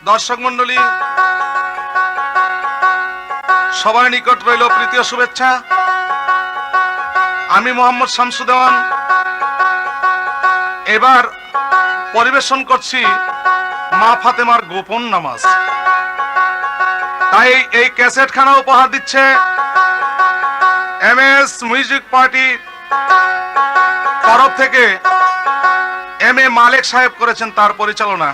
দর্শক মন্ডলী, সবার নিকট রইল প্রীতি ও শুভেচ্ছা। আমি মোহাম্মদ শামসুদ্দৌলা এবার পরিবেশন করছি মা ফাতেমার গোপন নামাজ। তাই এই ক্যাসেট খানা উপহার দিচ্ছে MS মিউজিক পার্টি তরফ থেকে MA মালিক সাহেব করেছেন তার পরিচালনা।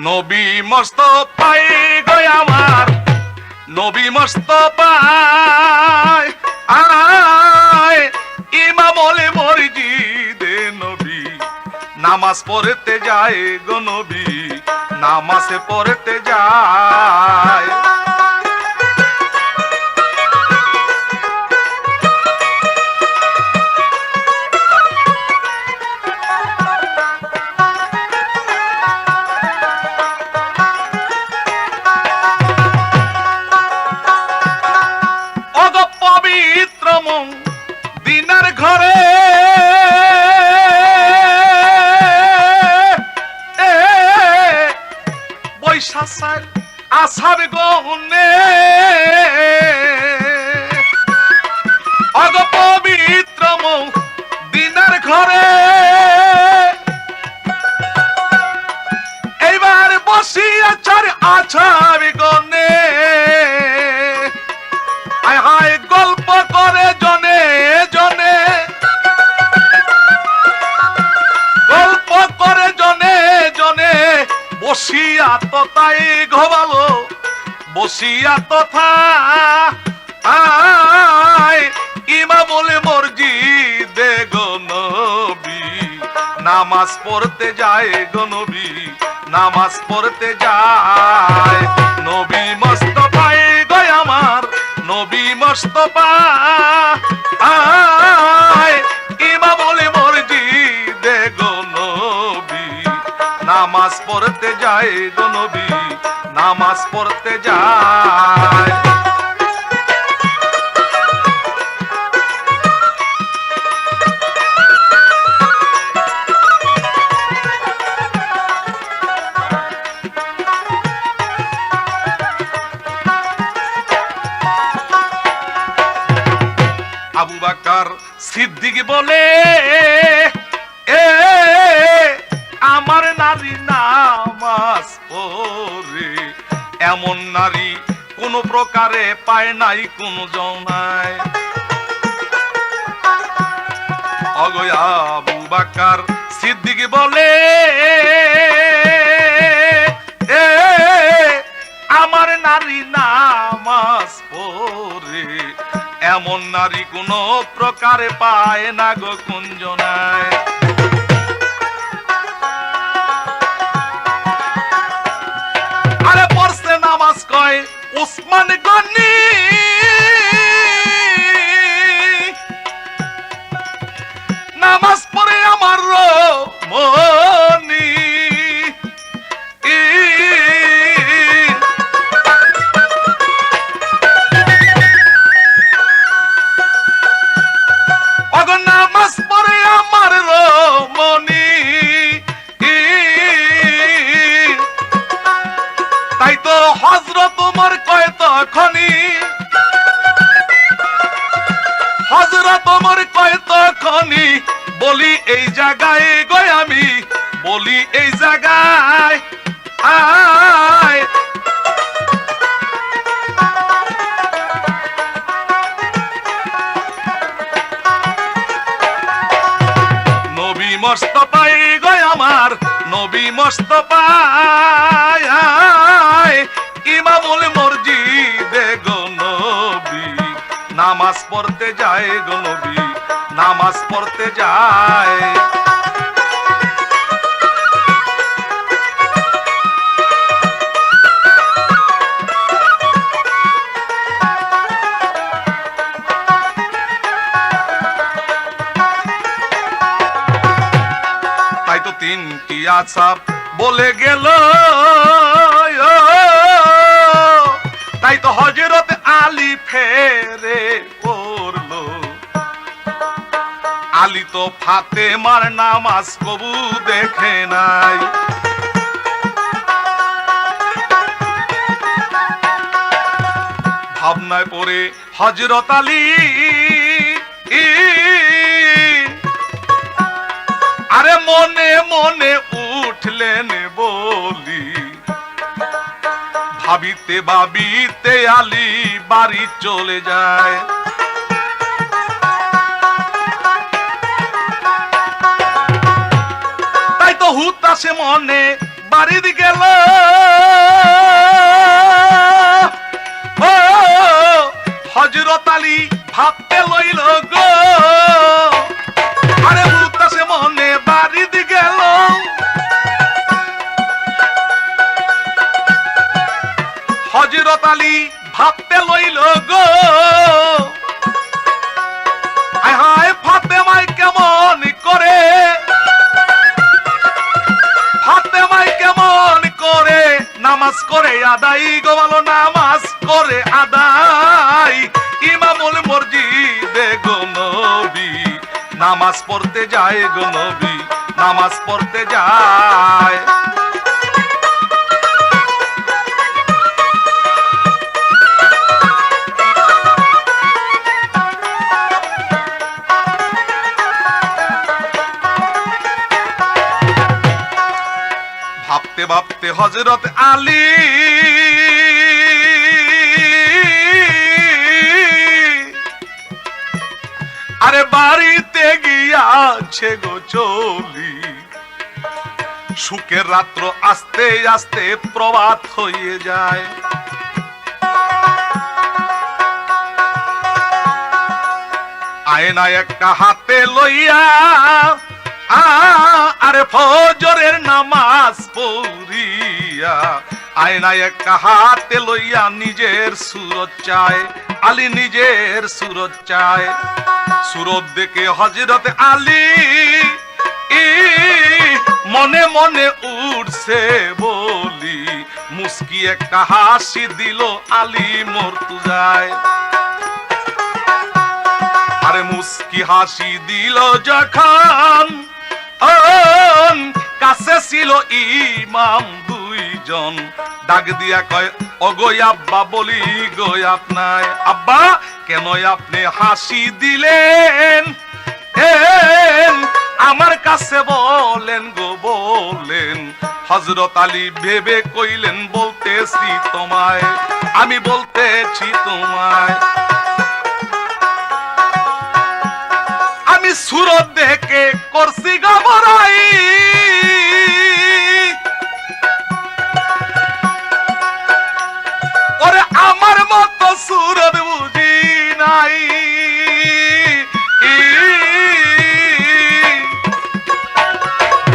নবী মুস্তাফাই গো আমার, নবী মুস্তাফাই আয় ইমামুল মসজিদে নবী নামাজ পড়তে যায় গো নবী নামাজ পড়তে যায়। দিনার ঘরে বৈশাখ আষাঢ় গহনে অগ পবিত্র দিনার ঘরে এইবার বসিয়া চার আছাড় গনে আয় হায় গল্প করে জনে জনে, গল্প করে জনে জনে বসিয়া তো তাই ঘবালো বসিয়া তথা আয় ইমামুল মসজিদে গো নবী নামাজ পড়তে যায় গো নবী নামাজ পড়তে যায়। নবী মুস্তাফাই গো আমার, নবী মুস্তাফা আয় ইমামুল মসজিদে গো নবী নামাজ পড়তে যায় গো নবী নামাজ পড়তে যায়। আবু বকর সিদ্দিক বলে এ আমার নারী নামাজ পড়ে এমন নারী কোন প্রকারে পায় নাই কোন জনায়। অগয়া আবু বকর সিদ্দিক বলে এ আমার নারী নামাজ পড়ে এমন নারী কোন প্রকারে পায় না গো কুঞ্জনায়। আরে পড়ছে নামাজ কয় উসমান গনি নামাজ পড়ে আমার মনি নামাজ পড়ে আমার রমণী। তাই তো হযরত ওমর কয় তখনই, হযরত ওমর কয় তখনই বলি এই জায়গায় গয় আমি বলি এই জায়গায় আয় মুস্তাফাই গো আমার, নবী মুস্তাফাই ইমামুল মসজিদে গো নবী নামাজ পড়তে যায় গো নবী নামাজ পড়তে যায়। তাই তো তিনটি আসাব বলে গেল, তাই তো ফাতেমার নামাজ কবু দেখে নাই। ভাবনায় পড়ে হযরত আলী আরে মনে মনে উঠলেন বলি, ভাবিতে ভাবিতে আলী বাড়ি চলে যায়। তাই তো হুতাশে মনে বাড়ি গেল, হযরত আলী ভাবতে লইল গো, আরে হুতাশে মনে বাড়ি গেল। হযরত আলী ভাবতে লইল গো, আয় হায় ফাতেমাই কেমন করে, ফাতেমাই কেমন করে নামাজ করে আদায় গো, ভালো নামাজ করে আদায়। ইমামুল মসজিদে গো নবী নামাজ পড়তে যায় গো নবী নামাজ পড়তে যায়। ভাবতে ভাবতে হযরত আলী আরে বাড়িতে গিয়াছে গো চলি, সুখের রাত্র আস্তে আস্তে প্রভাত হয়ে যায়। আয়না একটা হাতে লইয়া আরে ফজরের নামাজ পড়িয়া, আয়নায় একটা হাতে লইয়া নিজের সুরত চায় আলী, নিজের সুরত চায়। সুরত দেখে হযরত আলী মনে মনে উঠছে বলি, মুস্কি একটা হাসি দিল আলী মর্তুজায়। আরে মুস্কি হাসি দিল যখন, কাছে ছিল ইমাম দুইজন, ডাক দিয়া কয় ওগো আব্বা বলি গো আপনায়, আব্বা কেন আপনি হাসি দিলেন, আমার কাছে বলেন গো বলেন। হযরত আলী ভেবে কইলেন বলতেছি তোমায়, আমি বলতেছি তোমায়, আমি সুরত দেখে করছি গবরাই, ওরে আমার মতো সুরত বুঝি নাই।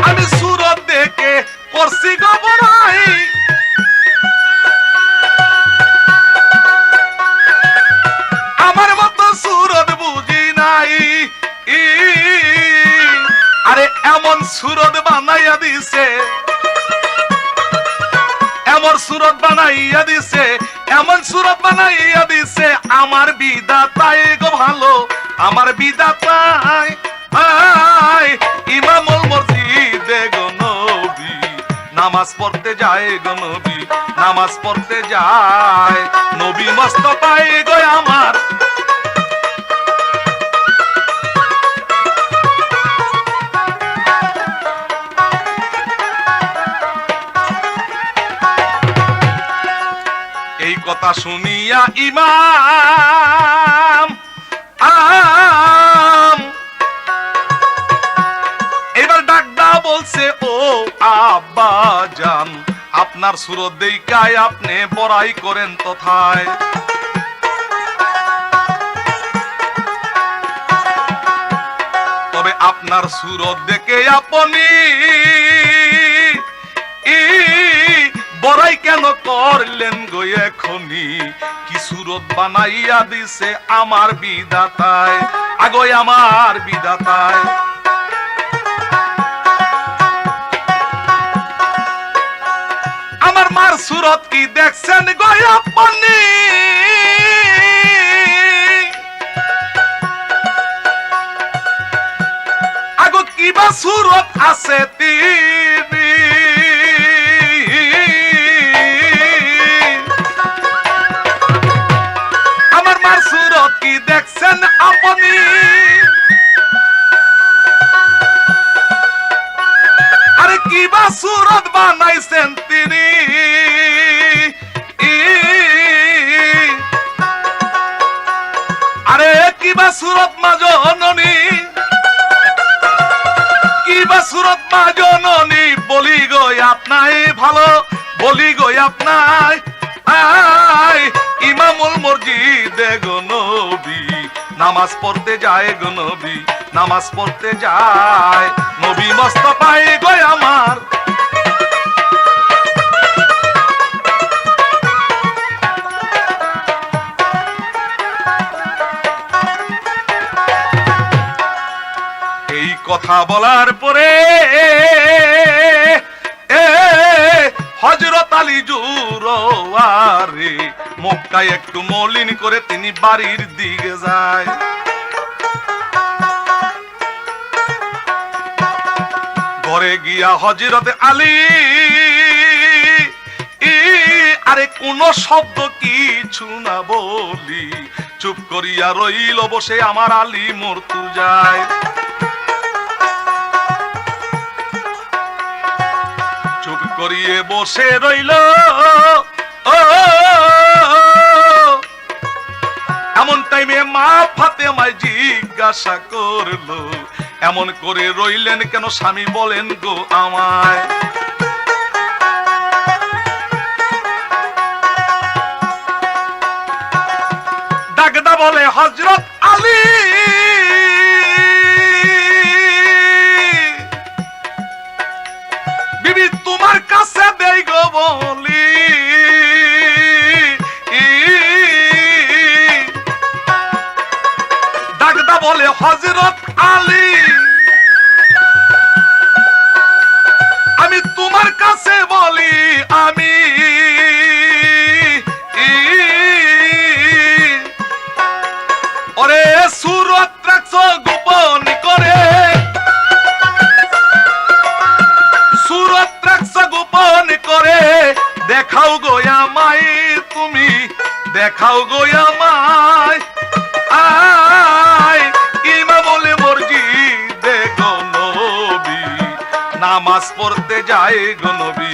আমি সুরত দেখে করছি গবরাই, আমার মতো সুরত বুঝি নাই। আরে এমন সুরত বানাইয়া দিছে, এমন সুরত বানাইয়া দিছে, এমন সুরত বানাইয়া দিছে আমার বিধাতাই গো ভালো, আমার বিধাতাই। ইমামুল মসজিদে গো নবী নামাজ পড়তে যায় গো নবী নামাজ পড়তে যায়। নবী মুস্তাফাই গো আমার কথা শুনিয়া ইমাম এবার ডাকদা বলছে ও আব্বা জান, আপনার সুরত দেখায় আপনি বড়াই করেন তথায়। তবে আপনার সুরত দেখে আপনি বড়াই কেন করলেন গো এখনি, কি সুরত বানাইয়া দিছে আমার বিধাতায়, আগো আমার বিধাতায়। আমার মার সুরত কি দেখছেন গো আপনি, আছে তিনি, আমার মার সুরত কি দেখছেন আপনি, আরে কি বা সুরত বানাইছেন তিনি, আরে কি বা সুরত মা জননী, কি বা সুরত মা জননী, বলি গো আপনাই ভালো, বলি গো আপনাই ইমামুল মসজিদে গো নবী নামাজ পড়তে যায় গো নবী, নামাজ পড়তে যায় নবী মুস্তাফাই গো আমার। এই কথা বলার পরে হযরত আলী জুরওয়ারে মক্কায় একটু মলিন করে তিনি বাড়ির দিকে যায়। ঘরে গিয়া হযরত আলী আরে কোন শব্দ কিছু না বলি চুপ করিয়া রইল বসে আমার আলী মুর্তজায়। চুপ করিয়ে বসে রইল, এমন টাইমে মা ফাতেমায় জিজ্ঞাসা করলো এমন করে রইলেন কেন স্বামী বলেন গো আমায়। ডাকদা বলে হযরত আলী বিবি তোমার কাছে দেই গো বলি, ডাকদা বলে হযরত আলী আমি তোমার কাছে বলি আমি ওরে সুরত রাখছো গোপন করে, সুরত রাখছো গোপন করে দেখাও গো আমায় তুমি, দেখাও গো আমায় ইমামুল মসজিদে গো নবী নামাজ পড়তে যায় গো নবী,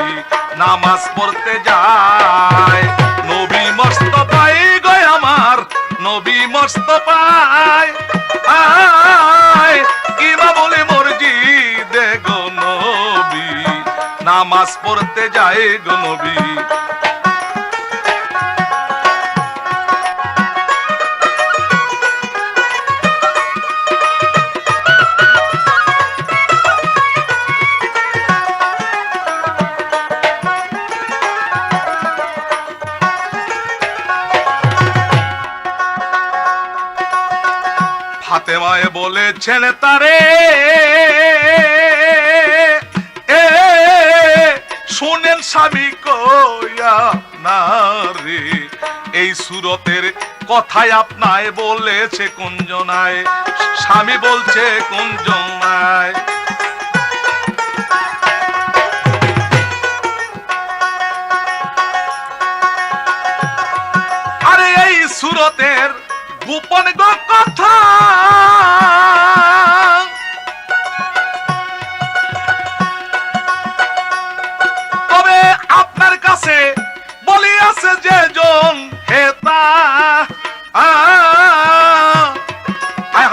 নামাজ পড়তে যায় নবী মুস্তাফাই গো আমার, নবী মুস্তাফাই ইমামুল মসজিদে গো নবী নামাজ পড়তে যায় গো নবী। ফাতেমায় বলেছেন তারে শুনেন স্বামী কইয়া না রে, এই সুরতের কথাই আপনায় বলেছে কুঞ্জনায়, স্বামী বলছে কুঞ্জনায়। আরে এই সুরতের গোপন কথা তবে আপনার কাছে বলি আছে যে জন হেতা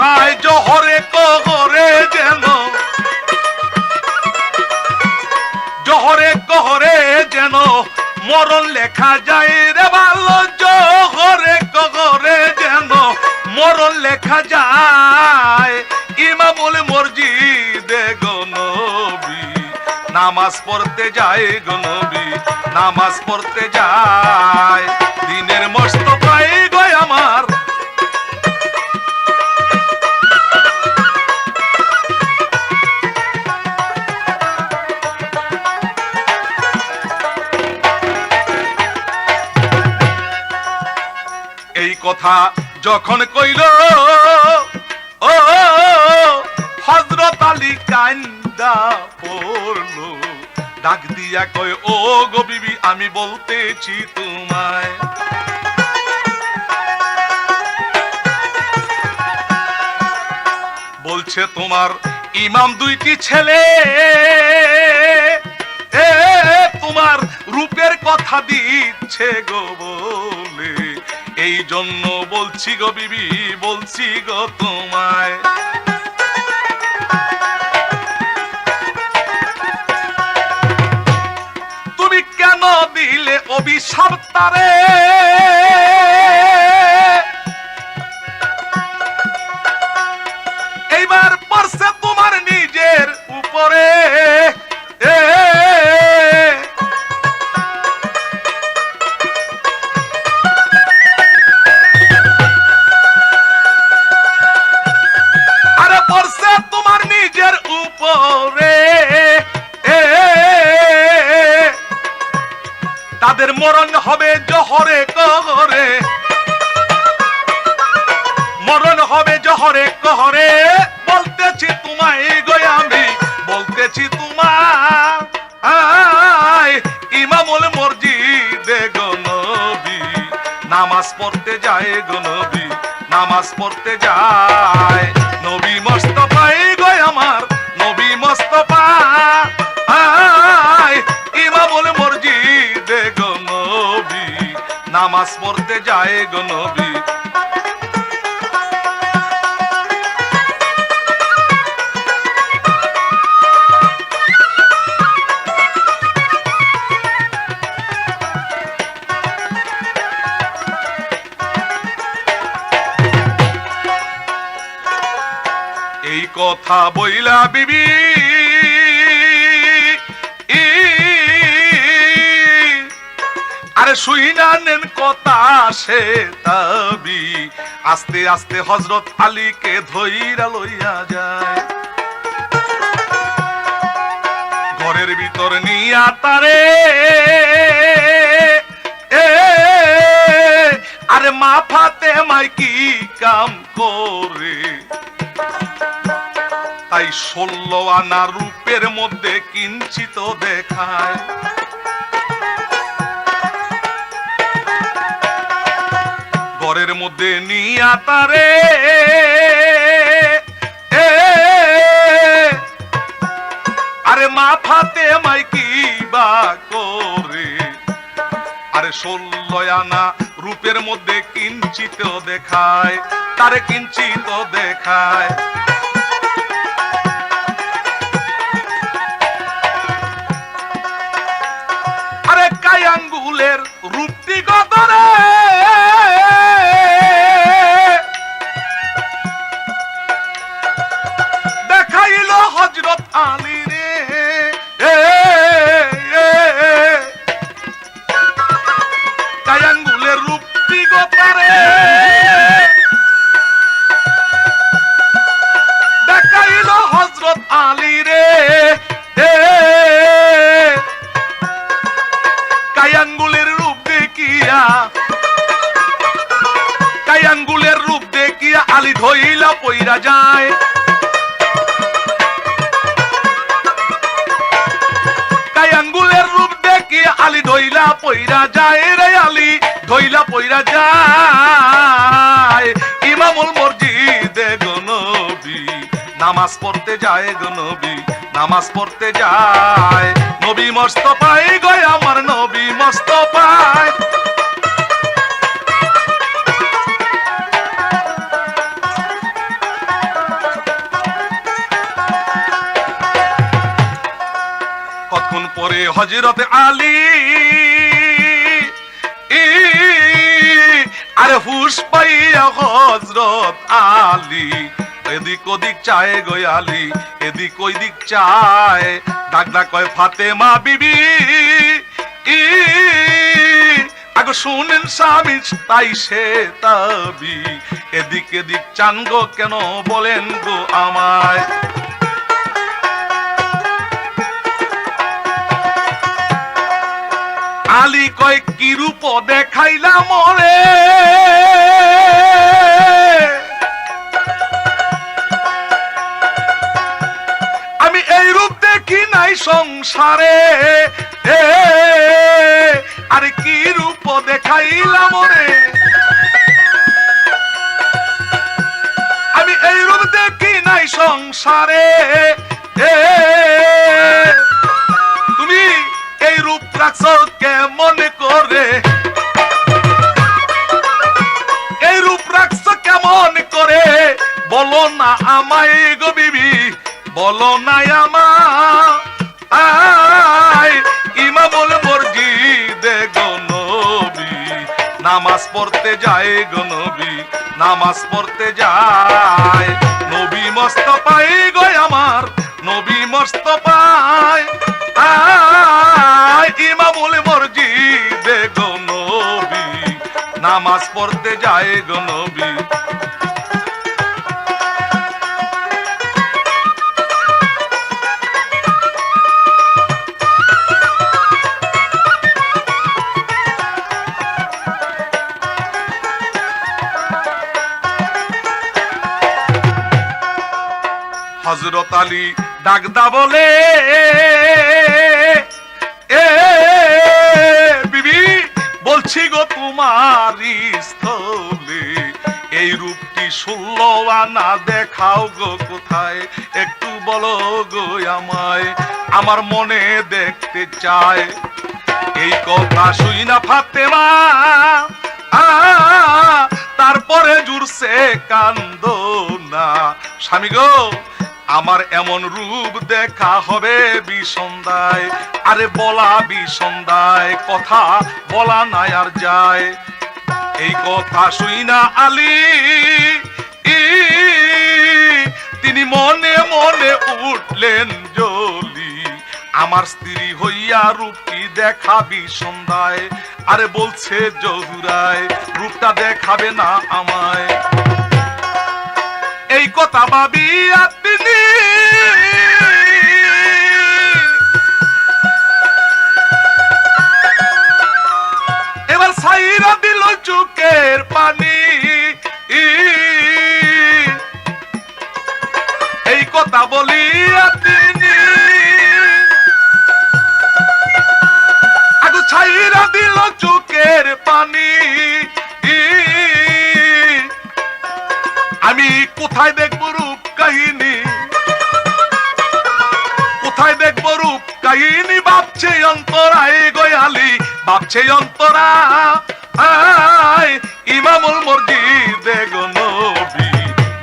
হায় জহরে কহরে যেন, জহরে কহরে যেন মরণ লেখা যায় রে ভালো, জহরে কহরে যেন মরণ লেখা যায় ইমামুল মসজিদে গো নবী নামাজ পড়তে যায় গো নবী, নামাজ পড়তে যায় দিনের মুস্তাফাই গো আমার। এই কথা যখন কইল ও হযরত আলী কান্দা আইসা পড়লো, ডাক দিয়া কয় ও গো বিবি আমি বলতেছি তোমায়, বলছে তোমার ইমাম দুইটি ছেলে তোমার রূপের কথা দিচ্ছে গো বলে, এই জন্য বলছি গো বিবি বলছি গো তোমায়। তুমি কেন দিলে অভিশাপ তারে, এইবার পড়ছে তোমার নিজের উপরে, আরে পড়ছে তোমার নিজের উপরে, তাদের মরণ হবে জহরে কহরে, মরণ হবে জহরে কহরে, বলতেছি তোমায় গো আমি বলতেছি তোমায়। ইমামুল মসজিদে গো নবী নামাজ পড়তে যায় গো নবী নামাজ পড়তে যায়, নবী মুস্তাফাই গো আমার নবী মুস্তাফা, ইমামুল মসজিদে গো নবী নামাজ পড়তে যায় গো নবী। এই কথা বইলা বিবি আরে শুইনা নেন কথা সে তাবি, আস্তে আস্তে হযরত আলীকে ধইরা লইয়া যায়, ঘরের ভিতর নিয়া তারে আরে মা ফাতেমাই কি কাম করে, তাই 16 আনা রূপের মধ্যে কিঞ্চিত দেখায়, ঘরের মধ্যে নিয়া তারে আরে মা ফাতেমাই কি বা করে, আরে 16 আনা রূপের মধ্যে কিঞ্চিত দেখায়, তারে কিঞ্চিত দেখায়, আরে কায়াঙ্গুলের রূপটি গদরে দেখাইল হযরত আলী রে, কায়াঙ্গুলের রূপটি গদরে দেখাইল হযরত আলী রে, কায়াঙ্গুলের রূপ দেখিয়া কায়াঙ্গুলের রূপ দেখিয়া আলী ধইলা পইরা যায়, কায়াঙ্গুলের রূপ দেখিয়া আলী ধইলা পইরা যায় রে, আলী ধইলা পইরা যায়, ইমামুল মসজিদে গো নবী নামাজ পড়তে যায় গো নবী নামাজ পড়তে যায়, নবী মুস্তাফাই গো আমার নবী মুস্তাফাই। কতক্ষণ পরে হযরত আলী আরে হুশ পাইয়া হযরত আলী এদিক ওদিক চায় গো আলী এদিক ওদিক চায়, ডাক ডাক কয় ফাতেমা বিবি আগো শুনেন স্বামী তাই সে তাবি, এদিক এদিক চান গো কেন বলেন গো আমায়, আলী কয় কি রূপ দেখাইলা মরে, আমি এই রূপ সংসারে এ আরে কি রূপ দেখাইলাম রে, আমি এই রূপ দেখি নাই সংসারে এ তুমি এই রূপ রাখছো কেমন করে, এই রূপ রাখছো কেমন করে বলো না আমায় গো বিবি, বলো না আমায়। ইমামুল মসজিদ গো নবী নামাজ পড়তে যায় গো নবী, নামাজ পড়তে যায়। নবী মুস্তাফাই গো আমার, নবী মুস্তাফাই ইমামুল মসজিদ গো নবী নামাজ পড়তে যায় গো নবী। হযরত আলী ডাকদা বলে এ বিবি বলছি গো তোমারি স্থলে এই রূপটি 16 আনা দেখাও গো কোথায়, একটু বলো গো আমায়, আমার মনে দেখতে চায়। এই কথা শুই না ফাতেমা তারপরে জুড়ছে কান্দনা, স্বামী গো আমার এমন রূপ দেখা হবে বিসন্ধ্যায়, আরে বলা বিসন্ধ্যায় কথা বলা নাই আর যায়। এই কথা শুই না আলী তিনি মনে মনে উঠলেন জ্বলি, আমার স্ত্রী হইয়া রূপটি দেখাবি সন্ধ্যায়, আরে বলছে জহুরায় রূপটা দেখাবে না আমায়। এই কথা ভাবিয়া তিনি এবার ছাইরা দিল চোখের পানি, এই কথা বলিয়া তিনি আগু ছাইরা দিল চোখের পানি। আমি কোথায় দেখবো রূপ কাহিনী, কোথায় দেখবো রূপ কাহিনী ভাবছে অন্তরায় গয়ালি, ভাবছে অন্তরা ইমামুল মসজিদ গো নবী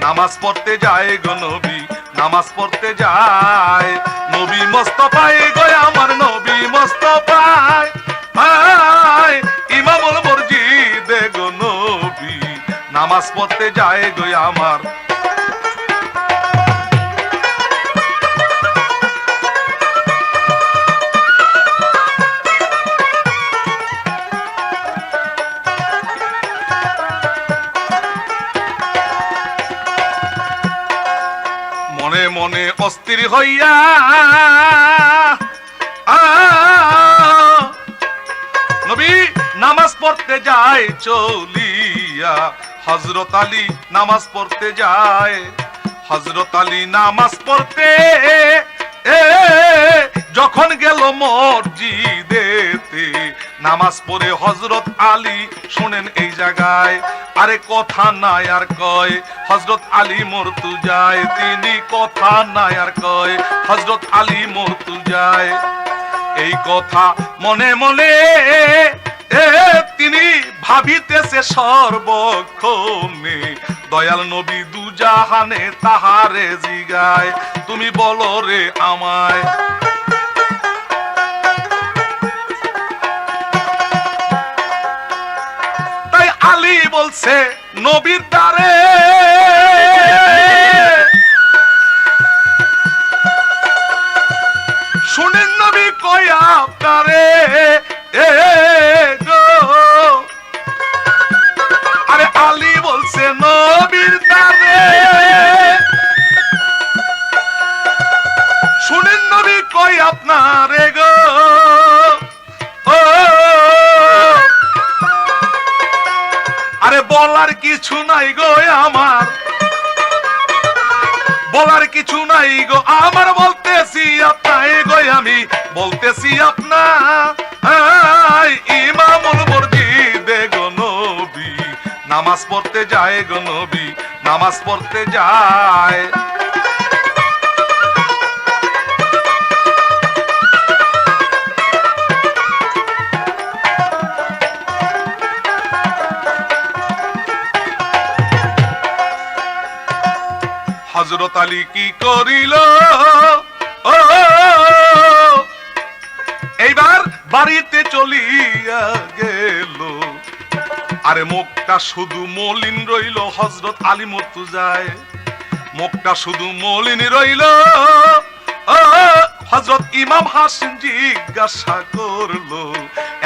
নামাজ পড়তে যায় গো নবী, নামাজ পড়তে যায়। নবী মুস্তাফাই গো আমার, নবী মুস্তাফাই ইমামুল মসজিদ গো নবী নামাজ পড়তে যায় গো আমার। মনে মনে অস্থির হইয়া নবী নামাজ পড়তে যায় চলিয়া, হযরত আলী নামাজ পড়তে যায়, হযরত আলী নামাজ পড়তে যখন গেল মসজিদেতে, নামাজ পড়ে হযরত আলী শুনেন এই জায়গায় আরে কথা নাই আর কয়, হযরত আলী মরতু যায়, তিনি কথা নাই আর কয়, হযরত আলী মরতু যায়। এই কথা মনে মনে তিনি ভাবিতেছে সর্বক্ষণে, দয়াল নবী দুজাহানে তাহারে জিগায় তুমি বলো রে আমায়। তাই আলী বলছে নবীর দ্বারে শুনেন নবী কই আপনারে আরে আলী বলছে নবীর দ্বারে শুনেন নবী কই আপনারে গো, আরে বলার কিছু নাই গো আমার, বলার কিছু নাই গো আমার, বলতেছি আপনাই গো আমি, বলতেছি আপনার ইমামুল মসজিদে গো নবী নামাজ পড়তে যায় গো নবী নামাজ পড়তে যায়। হযরত আলী কি করিল, ও এইবার বাড়িতে চলিয়া গেল। আরে মুখটা শুধু মলিন রইল, হযরত আলী মুর্তজায় মুখটা শুধু মলিন রইল। হযরত ইমাম হাসিন জিজ্ঞাসা করলো,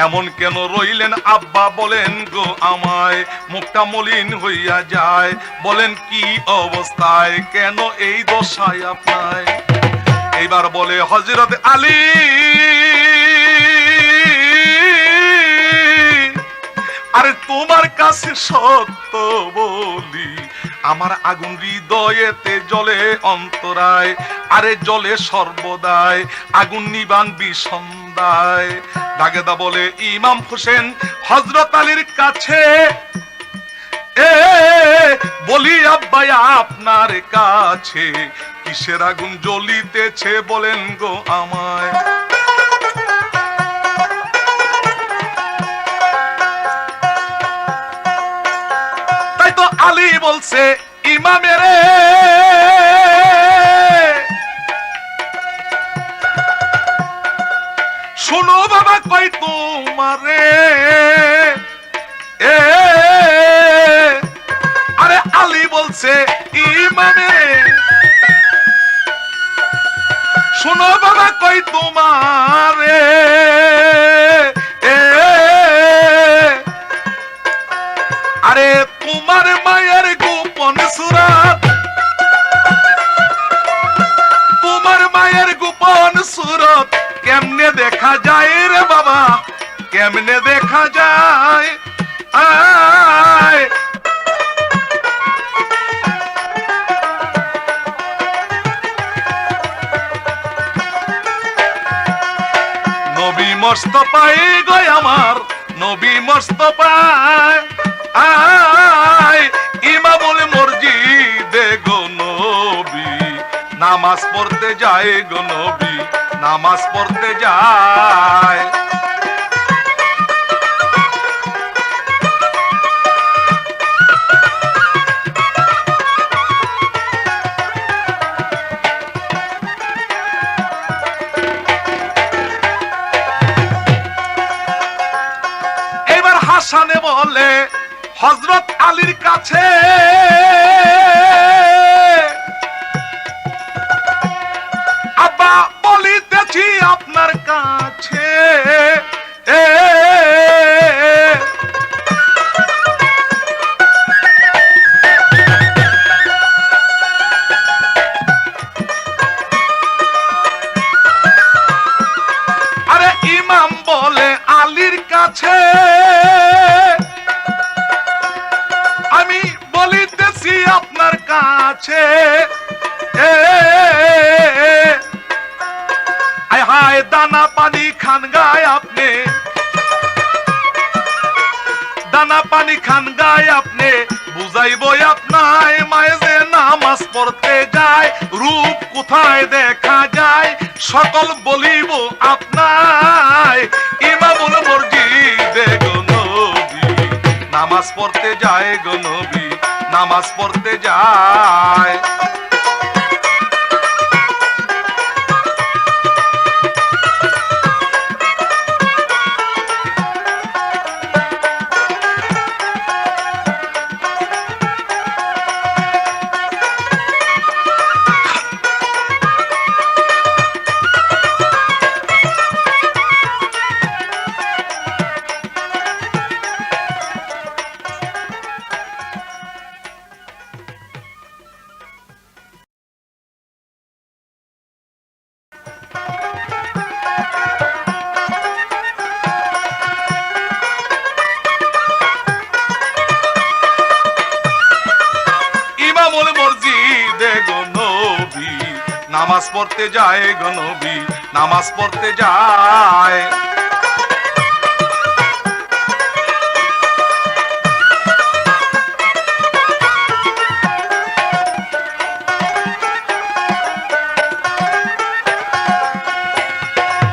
এমন কেন রইলেন আব্বা, বলেন গো আমায়, মুখটা মলিন হইয়া যায়, বলেন কি অবস্থায়, কেন এই দশায় আপনায়? এইবার বলে হযরত আলী, আরে তোমার কাছে সত্য বলি, আমার আগুন হৃদয়েতে জ্বলে অন্তরায়, আরে জ্বলে সর্বদাই, আগুন নিবান বিসন্দায়। দাগেদা বলে ইমাম হোসেন হযরত আলীর কাছে, বলি আব্বাই আপনার কাছে কিসের আগুন জ্বলিতেছে, বলেন গো আমায়। তাই তো আলী বলছে ইমামেরে, শোনো বাবা কই তোমারে, আরে আলী বলছে ইমামে, শোনো বাবা কই তোমারে, আরে তোমার মায়ের গোপন সুরাত, তোমার মায়ের গোপন সুরত কেমনে দেখা যায় রে বাবা, কেমনে দেখা যায়? নবী মুস্তাফাই গো আমার, নবী মুস্তাফাই ইমামুল মসজিদে গো নবী নামাজ পড়তে যায় গো নবী নামাজ পড়তে যায়। এবার হাসানে বলে হযরত আলীর কাছে, আব্বা বলিতেছি আপনার কাছে, আরে ইমাম বলে আলীর কাছে, আমি বলিতেছি আপনার কাছে, হায় দানা পানি খান গায় আপনি, দানা পানি খান গায় আপনি, বুঝাইব আপনায় মায়ে যে নামাজ পড়তে যায়, রূপ কোথায় দেখা যায়, সকল বলিব আপনায় ইমামুল মসজিদে গো নবী নামাজ পড়তে যায় গো নবী নামাজ পড়তে যায়। নামাজ পড়তে যায় গো নবী, নামাজ পড়তে যায়।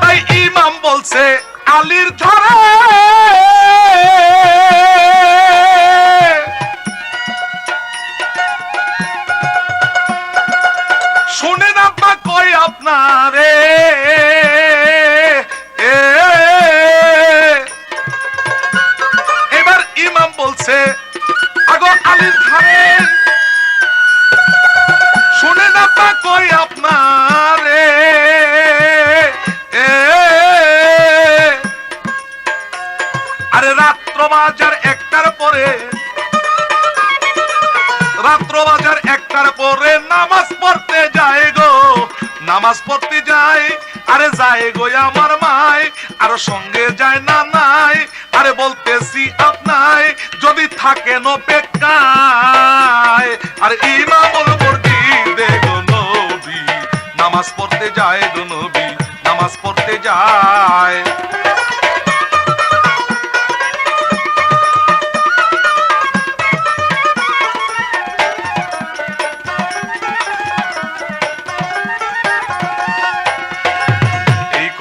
তাই ইমাম বলছে আলীর ধারে শুনেন আব্বা কই আপনারে, এবার ইমাম বলছে আগো আলীর ধারে শুনেন আব্বা কই আপনারে, আরে রাত্র বাজার একটার পরে, রাত্র বাজার একটার পরে নামাজ পড়তে যায় গো, নামাজ পড়তে যায়। আরে যায় গো আমার মাই, আর সঙ্গে যায় না নাই, আরে বলতেছি আপনাই যদি থাকেন অপেক্ষায়। আর ইমামুল মসজিদে গো নবী নামাজ পড়তে যায় গো নবী, নামাজ পড়তে যায়।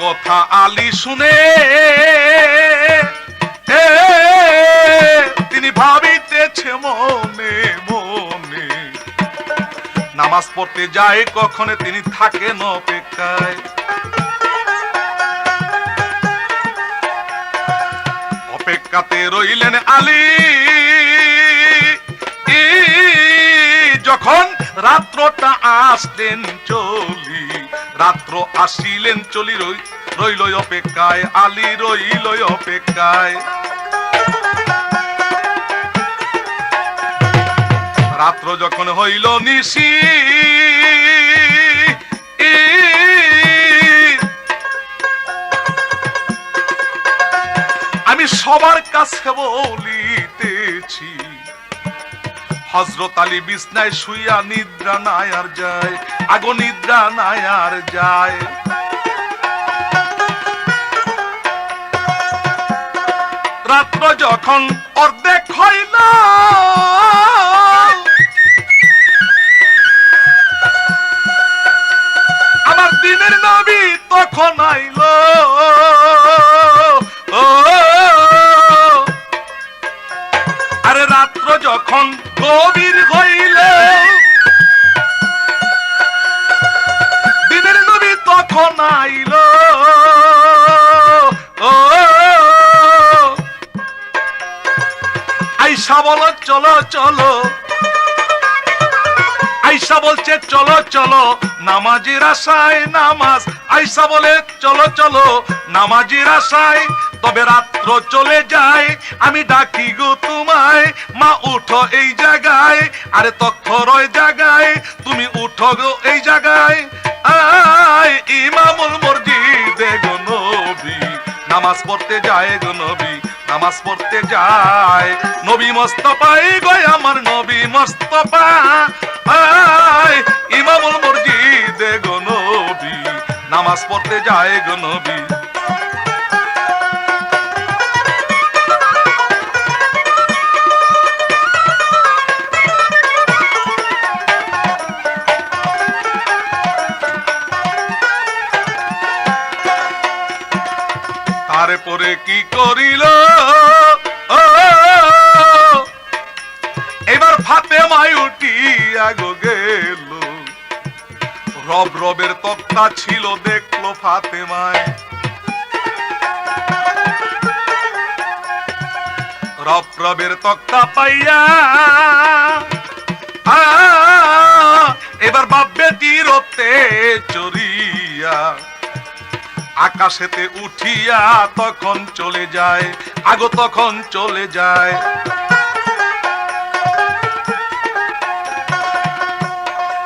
কথা আলী শুনে তিনি ভাবিতেছে মনে মনে, নামাজ পড়তে যায় কখনো তিনি থাকেন অপেক্ষায়। অপেক্ষাতে রইলেন আলী, যখন রাত্রটা আসলেন চলি, রাত্র আসিলেন চলি রইল অপেক্ষায়, আলী রইল অপেক্ষায়। রাত্র যখন হইল নিশি, আমি সবার কাছে বলিতেছি হযরত আলী বিছনায় শুইয়া নিদ্রা নাই আর যায়, আগো নিদ্রা নাই আর যায়। রাত্র যখন অর্ধেক হইল, আমার দিনের নবী তখন আইল, আরে রাত্র যখন গভীর হইল, দিনের নবী তখন আইল, আইসা বলো চলো চলো, আইসা বলছে চলো চলো নামাজের আশায় নামাজ, আইসা বলে চলো চলো নামাজের আশায়। তবে রাত্র চলে যায় আমি ডাকি গো তোমায়, মা উঠো এই জায়গায়, আরে তক্ষর ওই জায়গায় তুমি উঠো গো এই জায়গায়। আয় ইমামুল মসজিদে গো নবী নামাজ পড়তে যায় গো নবী, নামাজ পড়তে যায়। নবী মুস্তাফাই গো আমার নবী মুস্তাফা, আয় ইমামুল মসজিদে গো নবী নামাজ পড়তে যায় গো নবী। তারপরে কি করিল এবার ফাতেমায় উঠিয়া গো গেল, রব রবের তক্তা ছিল দেখলো ফাতেমায়, রব রবের তক্তা পাইয়া এবার বাপ বেটির রতে চড়িয়া আকাশেতে উঠিয়া তখন চলে যায়, আগো তখন চলে যায়।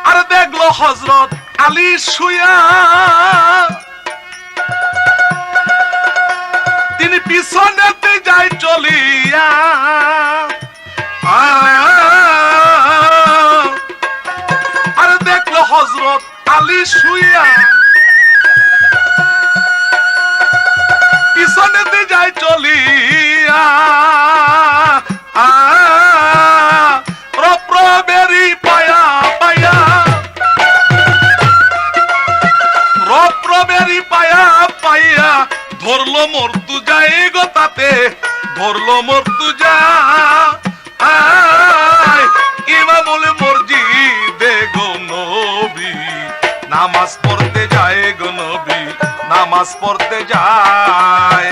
আর দেখলো হযরত আলী শুয়া, তিনি পিছনেতে যায় চলিয়া, আর দেখলো হযরত আলী আলী শুইয়া পিছনেতে যায় চলিয়া রপ্রবেরি পায়া পায়া রপ্রবেরি পায়া পাইয়া ধরলো মর্তু যায় গো তাতে ধরলো মর্তু যা ইমামুল মসজিদে গো নবী নামাজ পড়তে যায় গো নবী নামাজ পড়তে যায়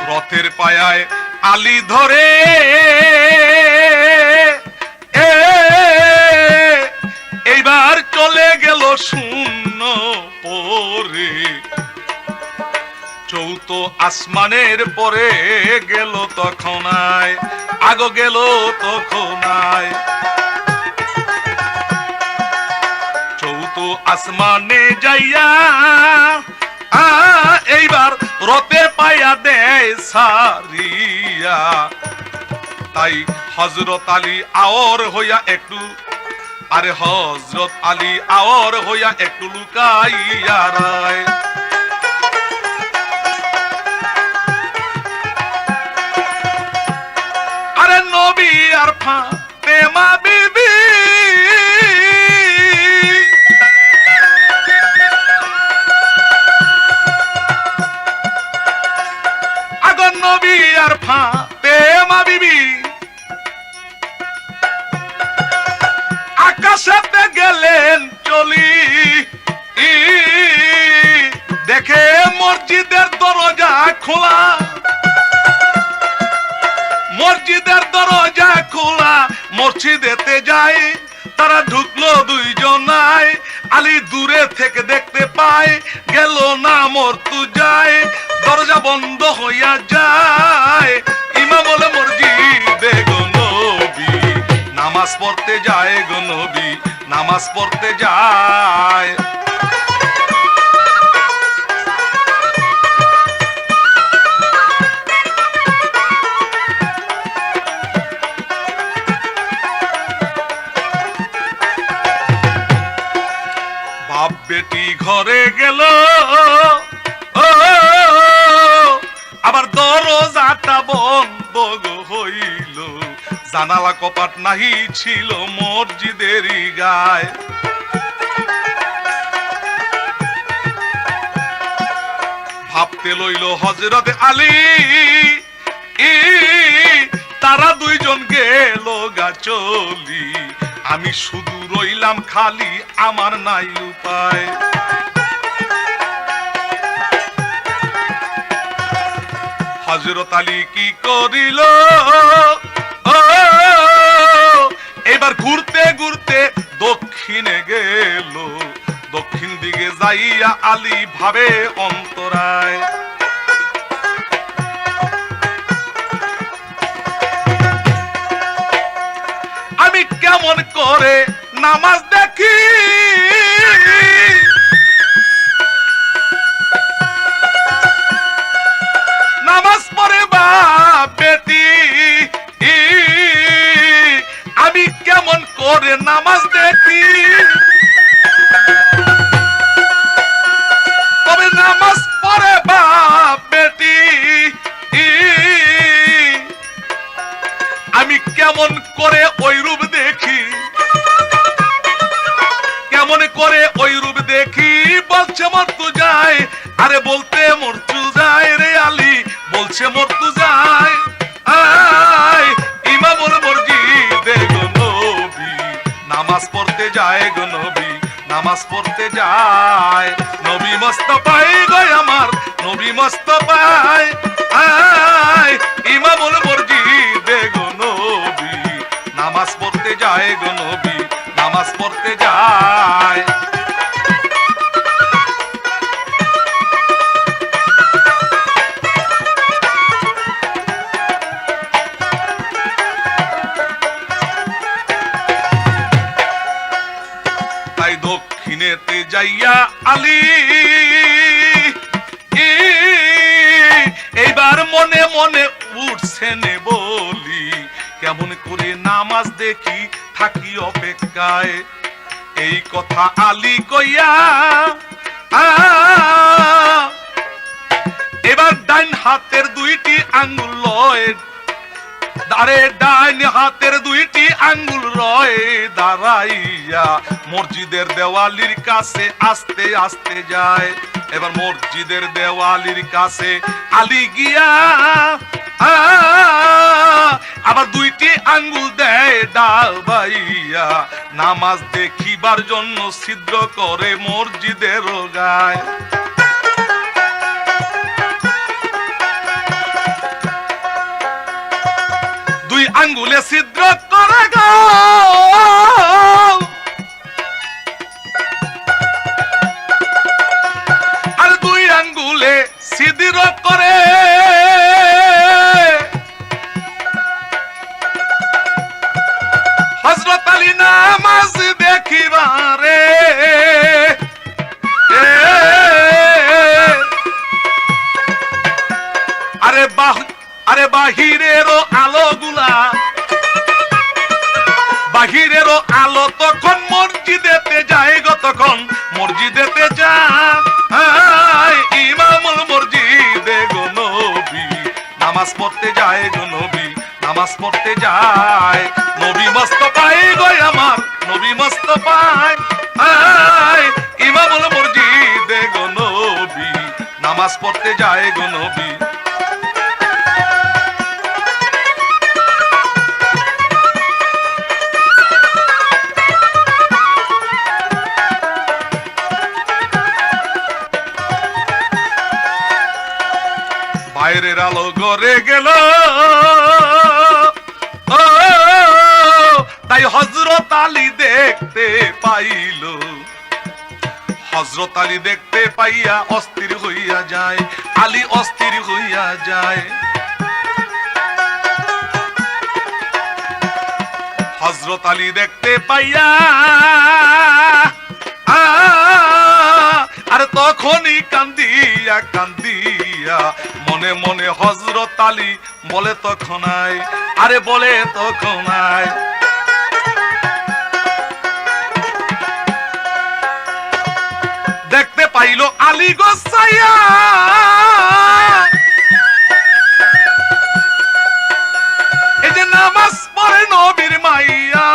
রথের পায়ায় আলী ধরে এইবার চলে গেল শূন্য পরে চৌথ আসমানের পরে গেল তখনায় আগো গেল তখনায় চৌথ আসমানে যাইয়া এইবার রতে পায়া দেয় সারিয়া তাই হযরত আলী আওর হইয়া একটু আরে হযরত আলী আওর হইয়া একটু লুকাইয়া রায় আরে নবী আর ফাতেমা বিবি নবী আর ফাতেমা বিবি আকাশেতে গেলেন চলি দেখে মসজিদের দরজা খোলা মসজিদের দরজা খোলা মসজিদেতে যায় তারা ঢুকলো দুইজনায় আলী দূরে থেকে দেখতে পায় গেল না মর্তু যায় দরজা বন্ধ হইয়া যায় ইমামুল মসজিদে গো নবী নামাজ পড়তে যায় গো নবী নামাজ পড়তে যায় বাপ বেটি ঘরে গেল আবার দরজাটা বন্ধ হইল জানালা কপাট নাহি ছিল মসজিদেরই গায় ভাবতে লইল হযরত আলী তারা দুইজন গেল গা চলি আমি শুধু রইলাম খালি আমার নাই উপায় হযরত আলী কি করিল এবার ঘুরতে ঘুরতে দক্ষিণে গেল দক্ষিণ দিকে যাইয়া আলী ভাবে অন্তরায় আমি কেমন করে নামাজ দেখি নামাজ পড়ে বাপ বেটি আমি কেমন করে নামাজ দেখি তবে নামাজ পড়ে বাপ বেটি আমি কেমন করে ওই রূপ দেখি কেমন করে ওই রূপ দেখি বলছে মর্তু যায় আরে বলতে মর্তু যায় রে আলী বলছে মর্তু যায় ইমামুল মসজিদে গো নবী নামাজ পড়তে যায় গো নবী নামাজ পড়তে যায় নবী মুস্তাফাই গো আমার নবী মুস্তাফাই ইমামুল মসজিদে গো নবী নামাজ পড়তে যায় গো নবী নামাজ পড়তে যায় যাইয়া আলী এইবার মনে মনে উঠছে নে বলি, কেমন করে নামাজ দেখি থাকি অপেক্ষায়। এই কথা আলী কইয়া এবার ডাইন হাতের দুইটি আঙ্গুল লয়, আরে ডাইন হাতের দুইটি আঙ্গুল রয় দাঁড়াইয়া মসজিদের দেওয়ালির কাছে আস্তে আস্তে যায়। এবার মসজিদের দেওয়ালির কাছে আলী গিয়া আবার দুইটি আঙ্গুল দেয় ডাবাইয়া, নামাজ দেখিবার জন্য ছিদ্র করে মসজিদের গায়। দুই আঙ্গুলে ছিদ্র করে গো, আর দুই আঙ্গুলে ছিদ্র করে হযরত আলী নামাজ দেখিবারে আরে বাহিরেরও আলোগুলা, বাহিরেরও আলো তখন মসজিদেতে যায় গো, তখন মসজিদেতে যায় ইমামুল মসজিদে গো নবী নামাজ পড়তে যায় গো নবী নামাজ পড়তে যায়। নবী মুস্তাফাই গো আমার নবী মুস্তাফাই ইমামুল মসজিদে গো নবী নামাজ পড়তে যায় গো নবী। বাইরের আলো ঘরে গেল, তাই হযরত আলী দেখতে পাইল। হযরত আলী দেখতে পাইয়া অস্থির হইয়া যায়, আলী অস্থির হইয়া যায়। হযরত আলী দেখতে পাইয়া আর তখনই কান্দিয়া কান্দিয়া মনে মনে হযরত আলী বলে তখন আয়, আরে বলে তখন আয়। দেখতে পাইল আলী গোসাইয়া এই যে নামাজ পড়ে নবীর মাইয়া,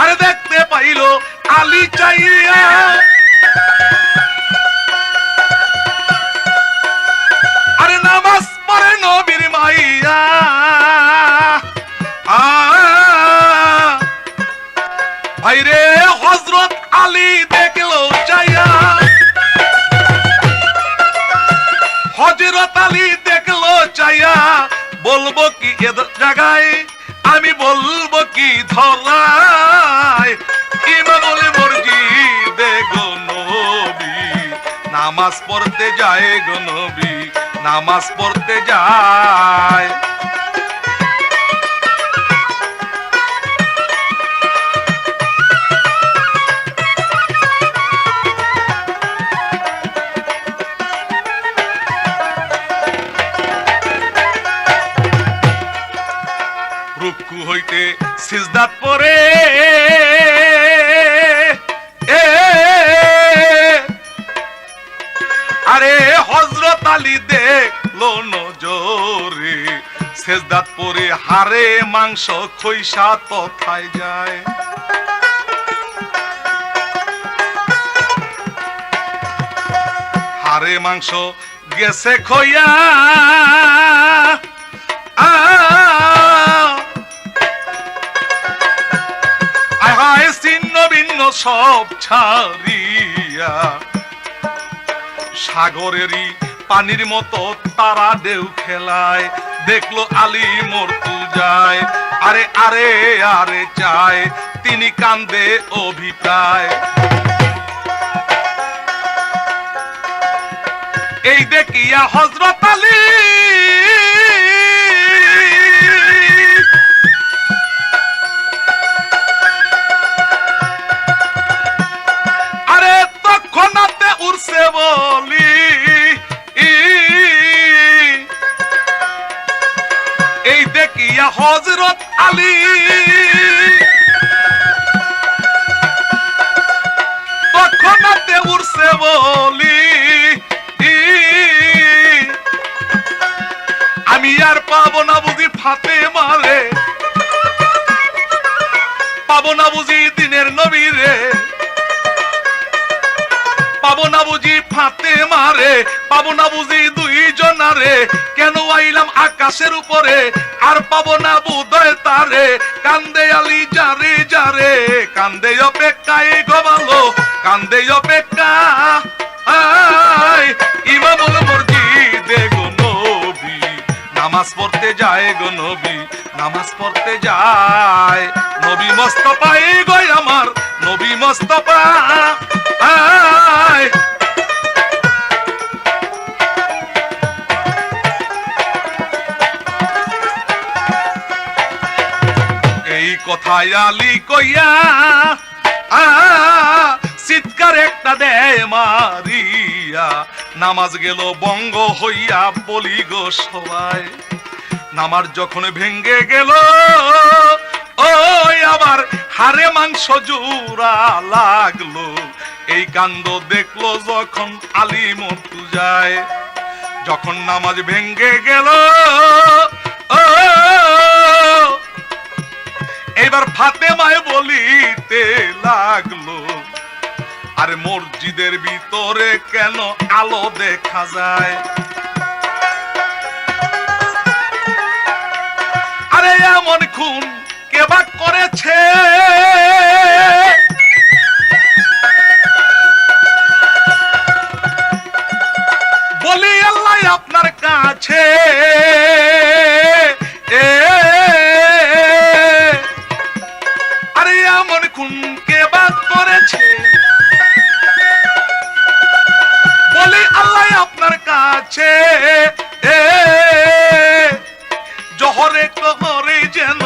আরে দেখতে পাইল আলী চাইয়া আরে নামাজ পড়ে নবীর মাইয়া। ভাইরে হযরত আলী দেখলো চাইয়া, হযরত আলী দেখলো চাইয়া বলবো কি এ জায়গায়, আমি বলবো কি ধরায় ইমামুল মসজিদে গো নবী নামাজ পড়তে যায় গো নবী নামাজ পড়তে যায়। রুকু হইতে সিজদাত পড়ে আরে হযরত আলী দেখলো নজরে, সিজদাত পড়ে হাড়ে মাংস খইসা তথায় যায়। হাড়ে মাংস গেছে খইয়া ছিন্ন ভিন্ন সব ছাড়িয়া সাগরেরই পানির মতো তারা ঢেউ খেলায়। দেখলো আলী মরতু যায়, আরে আরে আরে চায় তিনি কান্দে অভিপ্রায়। এই দেখিয়া হযরত আলী হযরত আলী তখনতে উড়ছে বলি আমি আর পাবো না বুঝি ফাতেমারে, পাবো না বুঝি দিনের নবীরে, পাবো না বুঝি ফাতেমারে, পাবো না বুঝি দুইজনারে, কেন আইলাম আকাশের উপরে আর পাবো না বুদয় তারে, কান্দে আলী যারে যারে, কান্দে অপেক্ষায় গবালো, কান্দে অপেক্ষা ইমামুল মসজিদে গো নবী নামাজ পড়তে যায় গো নবী, নামাজ পড়তে যায় নবী মুস্তাফা গো আমার নবী মুস্তাফা। এই কথায় আলী কইয়া চিৎকার একটা দেয় মারিয়া, নামাজ গেল বঙ্গ হইয়া বলি গো সবাই। নামাজ যখন ভেঙ্গে গেল ওই আবার হাড়ে মাংস জুড়া লাগলো, এই কাণ্ড দেখলো যখন আলী মরতু যায়। যখন নামাজ ভেঙ্গে গেল এবার ফাতেমায় বলিতে লাগলো, আরে মসজিদের ভিতরে কেন আলো দেখা যায়, আরে এমন খুন কে বা করেছে, বলি আল্লাহ আপনার কাছে আরে এমন খুন কে বা করেছে, বলি আল্লাহ আপনার কাছে জহরে কহরে যেন,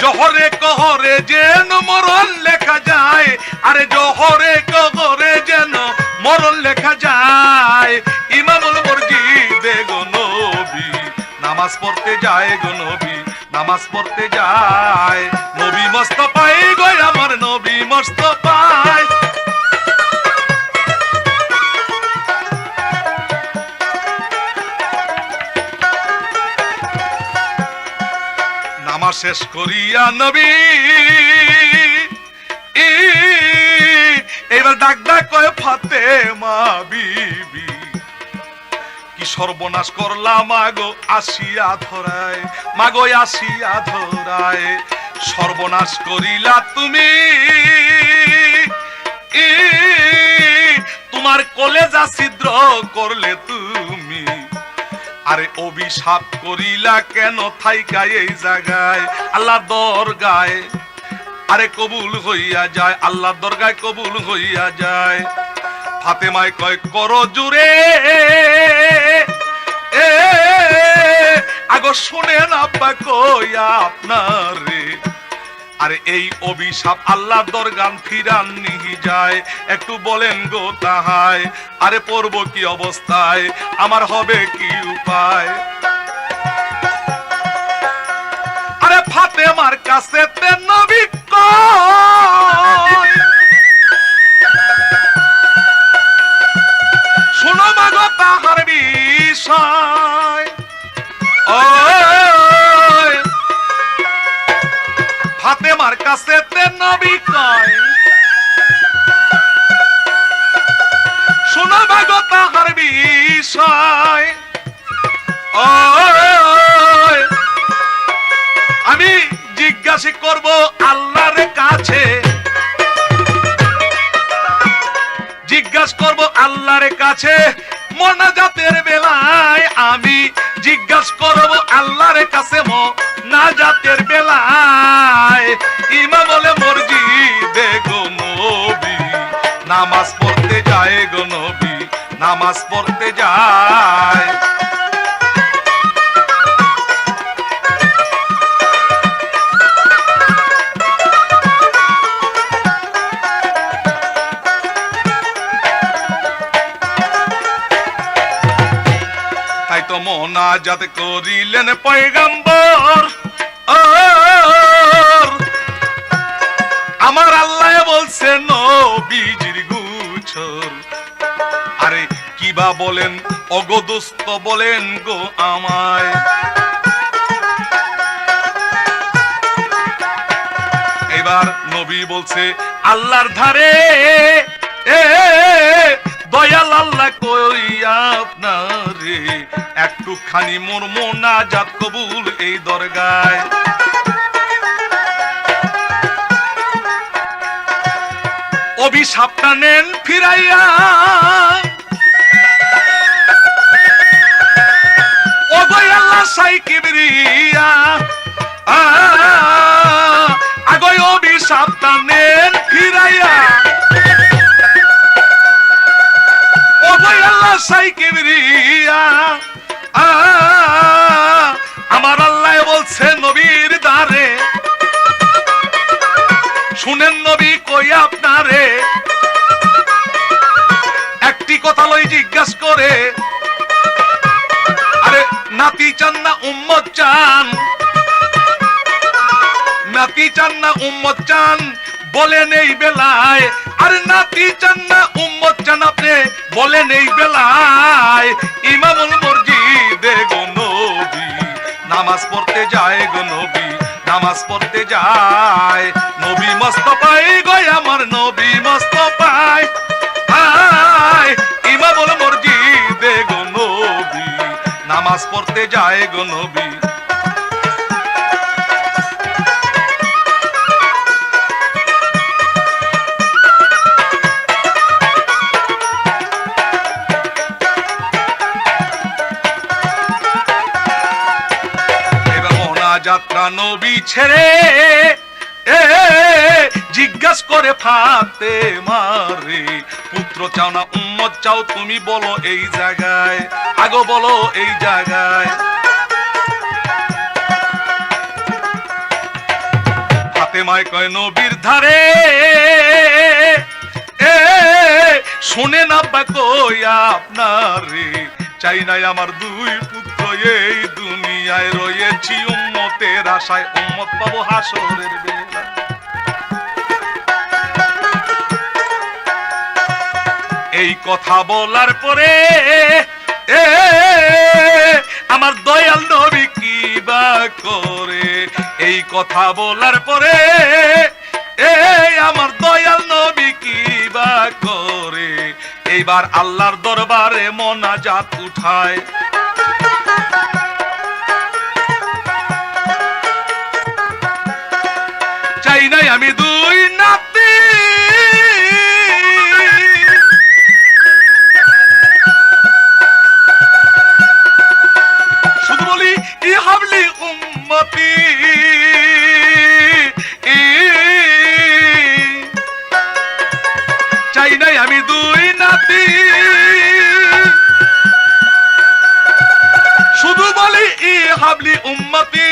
জহরে কহরে যেন মরণ লেখা যায়, আরে জহরে কহরে যেন মরণ লেখা যায়। ইমামুল মসজিদে গো নবী নামাজ পড়তে যায় গো নবী, নামাজ পড়তে যায় নবী মুস্তাফা গো আমার নবী মুস্তাফা। নামাজ শেষ করিয়া নবী এবার ডাক ডাক কয় ফাতেমা বিবি, কি সর্বনাশ করলাম মাগো আসিয়া ধরায়, মাগো আসিয়া ধরায়, সর্বনাশ করিলা তুমি, তোমার কলেজা ছিদ্র করলে তুমি, আরে অভিশাপ করিলা কেন থাইকা এই জায়গায়, আল্লাহ দরগায় আরে কবুল হইয়া যায়, আল্লাহ দরগায় কবুল হইয়া যায়। ফাতেমায় কয় করো জুরে আগো শুনেন আব্বা কইয়া আপনারে, আরে এই অভিশাপ আল্লাহ দরগান ফিরান নিহি যায়, একটু বলেন গো তাহায়, আরে পড়ব কি অবস্থায়, আমার হবে কি উপায়। আরে ফাতেমার কাছে তে নবী কয় শুনো মাগো তাহার বিষয়, ফাতেমার কাছে তে নবী কয় শুনো মাগো তাহার বিষয়, আমি জিজ্ঞাসা করব আল্লাহর কাছে, জিজ্ঞাসা করব আল্লাহর কাছে, মোনাজাতের বেলায় আমি জিজ্ঞাসা করব আল্লাহর কাছে, মোনাজাতের বেলায়। ইমামুল মসজিদে গো নবী নামাজ পড়তে যায় গো নবী, নামাজ পড়তে যায়। তো মোনাজাত করিলেন পয়গম্বর আমার আল্লাহ বলছে নবীজির গুছর আরে কিবা বলেন অগদোস্ত বলেন গো আমায় এবার নবী বলছে আল্লাহর ধারে দয়াল আল্লাহ কই আপনারে একটুখানি মোর মোনাজাত কবুল এই দরগায় অভিশাপটা নেন ফিরাইয়া ও দয়াল্লাহ সাই কিবরিয়া আগয় অভিশাপটা নেন ফিরাইয়া ও দয়াল্লাহ সাই কিবরিয়া আমার আল্লাহ বলছে নবীর দ্বারে শুনেন নবী কই আপনারে একটি কথা লই জিজ্ঞাসা করে আরে নাতি চান না উম্মত চান নাতি চান না উম্মত চান বলেন এই বেলায় আরে নাতি চান না উম্মত চান আপনি বলেন এই বেলায় ইমামুল মসজিদে গো নবী নামাজ পড়তে যায় গো নবী নামাজ পড়তে যায় নবী মুস্তাফাই গো আমার নবী মুস্তাফাই ইমামুল মসজিদে গো নবী নামাজ পড়তে যায় গো নবী যাত্রা নবী ছেড়ে জিজ্ঞাসা করে ফাতেমা রে পুত্র চাও না উম্মত চাও তুমি বলো এই জায়গায় আগো বলো এই জায়গায় ফাতেমায় কয় নবীর ধারে শুনে না বা কই আপনারে চাই নাই আমার দুই পুত্র এই দুনিয়ায় রয়েছি উম্মতের আশায় উম্মত পাবো হাসরের বেলা এই কথা বলার পরে আমার দয়াল নবী কি বা করে এই কথা বলার পরে আমার দয়াল নবী কি বা করে এইবার আল্লাহর দরবারে মোনাজাত উঠায় চাই নাই আমি দুই নাতি শুধু বলি ই হাবলি উম্মতি চাই নাই আমি দুই নাতি শুধু বলি ই হাবলি উম্মতি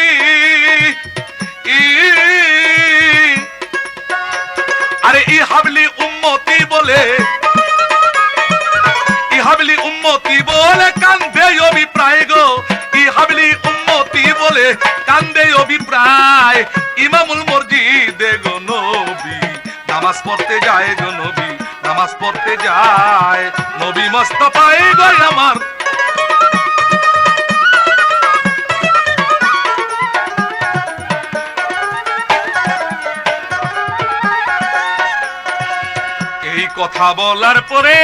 আরে ই হাবলি উম্মতি বলে ই হাবলি উম্মতি বলে কান্দে অভিপ্রায় গো ই হাবলি উম্মতি বলে কান্দে অভিপ্রায় ইমামুল মসজিদে গো নবী নামাজ পড়তে যায় গো নবী নামাজ পড়তে যায় নবী মুস্তাফাই গো আমার এই কথা বলার পরে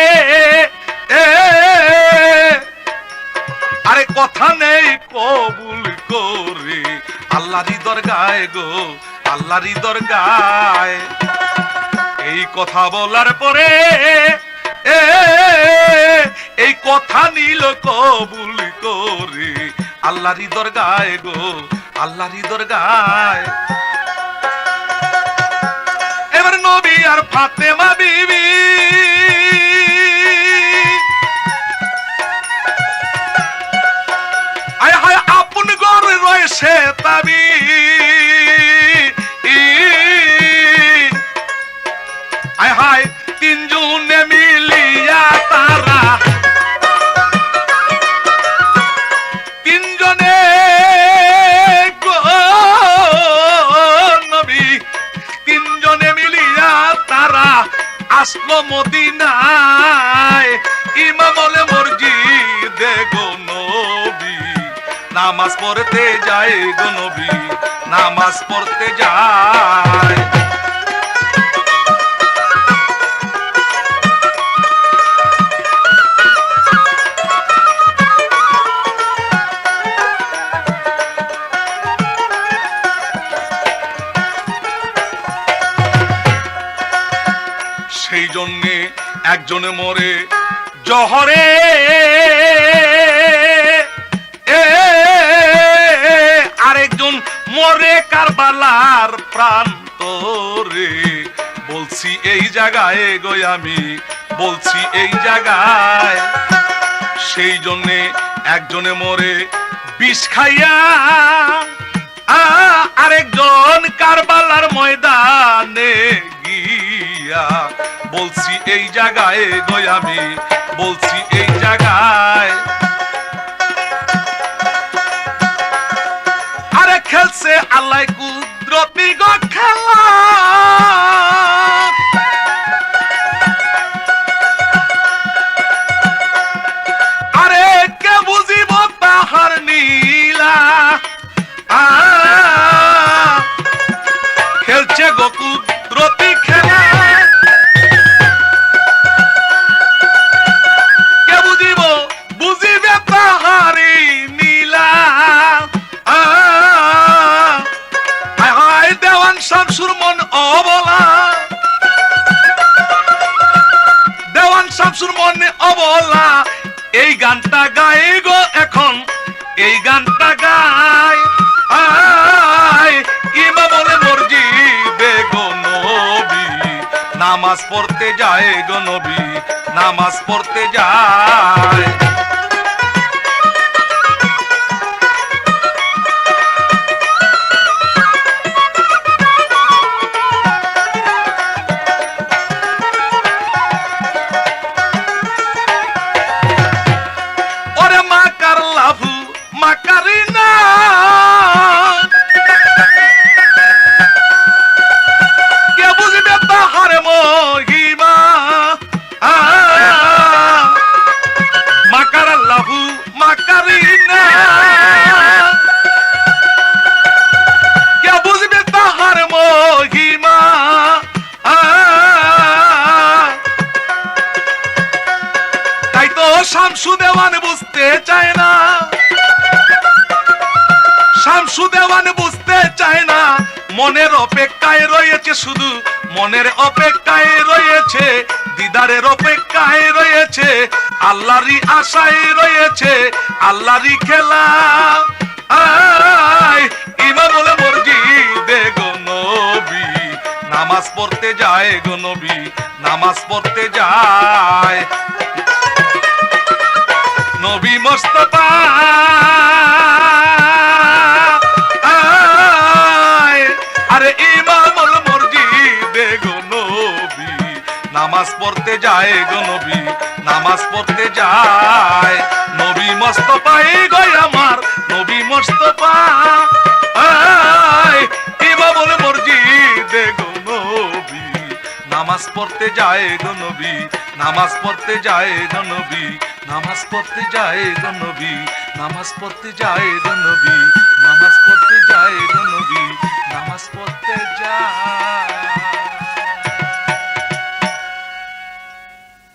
আরে কথা নেই কবুল করে আল্লাহরই দরগায় গো আল্লাহরই দরগায় এই কথা বলার পরে এই কথা নিল কবুল করে আল্লাহরই দরগায় গো আল্লাহরই দরগায় এবার নবী আর ফাতেমা বিবি আয় হায় আপন ঘরে রয়েছে তাবি আয় হায় তিনজনে মিলিয়া তারা নামাজ পড়তে যায় গো নবী নামাজ পড়তে যায় সেই জন্যে একজনে মরে জহরে আরেকজন মরে কারবালার প্রান্তরে বলছি এই জায়গায় গো আমি বলছি এই জায়গায় সেই জন্যে একজনে মরে বিষ খাইয়া আরেকজন কারবালার ময়দানে গিয়া বলছি এই জায়গায় গো আমি বলছি এই জায়গায় আরে খেলছে আল্লাহ কুদরতি গো খেলা আরে কে বুঝিব তাহার নীলা খেলছে গো কুদরতি খেলা কে বুঝিব বুঝিবে তাহারি নীলা দেওয়ান শামসুর মন অবলা দেওয়ান শামসুর মনে অবলা এই গানটা গায় গো এখন এই গানটা গায় ইমা বলে মসজিদে গো নবী নামাজ পড়তে যায় গো নবী নামাজ পড়তে যায় ওরে মাকার লাভু মাকারি না কে বুঝবে তাহার মহিমা মাকার লাভু মাকারি না কে বুঝবে তাহার মহিমা তাই তো শামসু দেওয়ান বুঝতে চায় না শামসু দেওয়ান বুঝতে চায় না মনের অপেক্ষায় রয়েছে শুধু মনের অপেক্ষায় রয়েছে দিদারের অপেক্ষায় রয়েছে আল্লাহরই আশায় রয়েছে আল্লাহরই খেলা ইমা বলে মসজিদে গো নবী নামাজ পড়তে যায় গো নবী নামাজ পড়তে যায় নবী মুস্তাফা আরে ইমামুল মসজিদে গো নবী নামাজ পড়তে যায় গো নবী নামাজ পড়তে যায় নবী মুস্তাফা গো আমার নবী মুস্তাফা ইমামুল মসজিদে গো নবী নামাজ পড়তে যায় গো নবী নামাজ পড়তে যায় গো নবী নামাজ পড়তে যায় গো নবী নামাজ পড়তে যায় গো নবী